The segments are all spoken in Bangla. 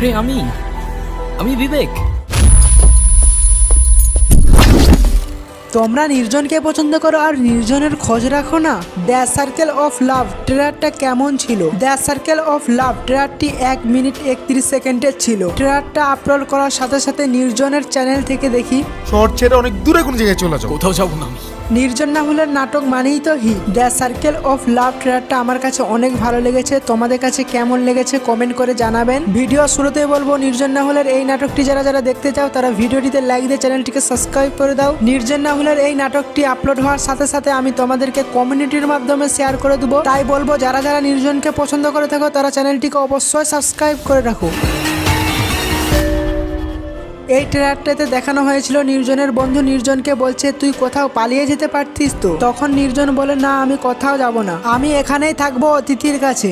আরে আমি আমি বিবেক। তোমরা নির্জনকে পছন্দ করো আর নির্জনের খোঁজ রাখো না। দ্য সার্কেল অফ লাভ ট্রেলারটা কেমন ছিল? দ্য সার্কেল অফ লাভ ট্রেলারটি 1 মিনিট 31 সেকেন্ডের ছিল। ট্রেলারটা আপলোড করার সাথে সাথে নির্জনের চ্যানেল থেকে দেখি শহর ছেড়ে অনেক দূরে কোন জায়গায় চলে যাও। কোথাও যাবো না আমি। নির্জন নাহুলের নাটক মানেই তো hit. The circle of love ট্রেলারটা আমার কাছে অনেক ভালো লেগেছে। তোমাদের কাছে কেমন লেগেছে কমেন্ট করে জানাবেন। ভিডিও শুরুতেই বলবো, নির্জন নাহুলের এই নাটকটি যারা যারা দেখতে চাও তারা ভিডিওটিতে লাইক দিয়ে চ্যানেলটিকে সাবস্ক্রাইব করে দাও। নির্জন নাহুলের এই নাটকটি আপলোড হওয়ার সাথে সাথে আমি তোমাদেরকে কমিউনিটির মাধ্যমে শেয়ার করে দেবো। তাই বলবো, যারা যারা নির্জনকে পছন্দ করে থাকো তারা চ্যানেলটিকে অবশ্যই সাবস্ক্রাইব করে রাখো। এই ট্রেলারটাতে দেখানো হয়েছিল নির্জনের বন্ধু নির্জনকে বলছে, তুই কোথাও পালিয়ে যেতে পারতিস তো। তখন নির্জন বলে, না আমি কোথাও যাব না, আমি এখানেই থাকবো অতিথির কাছে।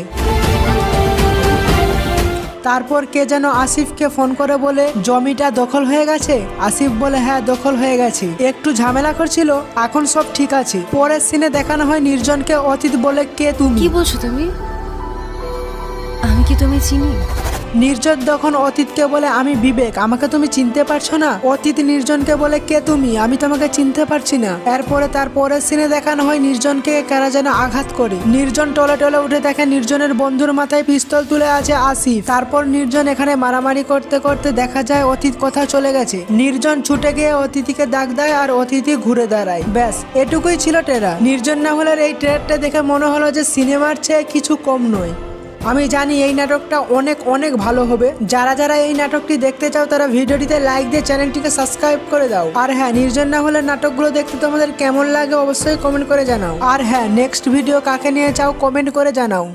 তারপর কে যেন আসিফকে ফোন করে বলে, জমিটা দখল হয়ে গেছে। আসিফ বলে, হ্যাঁ দখল হয়ে গেছে, একটু ঝামেলা করছিল, এখন সব ঠিক আছে। পরের সিনে দেখানো হয় নির্জনকে অতীত বলে, কে তুমি? কি বলছো তুমি? আমি কি তুমি চিনি? নির্জন তখন অতীতকে বলে, আমি বিবেক, আমাকে তুমি চিনতে পারছো না? অতীত নির্জনকে বলে, কে তুমি? আমি তোমাকে চিনতে পারছি না। এরপরে তার পরের সিনে দেখানো হয় নির্জনকে কারা যেন আঘাত করে। নির্জন টলে টলে উঠে দেখে নির্জনের বন্ধুর মাথায় পিস্তল তুলে আছে আসিফ। তারপর নির্জন এখানে মারামারি করতে করতে দেখা যায় অতীত কোথাও চলে গেছে। নির্জন ছুটে গিয়ে অতিথিকে ডাক দেয় আর অতিথি ঘুরে দাঁড়ায়। ব্যাস এটুকুই ছিল ট্রেলার। নির্জন নাহুলের এই ট্রেলারটা দেখে মনে হলো যে সিনেমার চেয়ে কিছু কম নয়। আমি জানি এই নাটকটা অনেক অনেক ভালো হবে। যারা যারা এই নাটকটি দেখতে চাও তারা ভিডিওটিতে লাইক দিয়ে চ্যানেলটিকে সাবস্ক্রাইব করে দাও। আর হ্যাঁ, নির্জন নাহুলের নাটকগুলো দেখতে তোমাদের কেমন লাগে অবশ্যই কমেন্ট করে জানাও। আর হ্যাঁ, নেক্সট ভিডিও কাকে নিয়ে চাও কমেন্ট করে জানাও।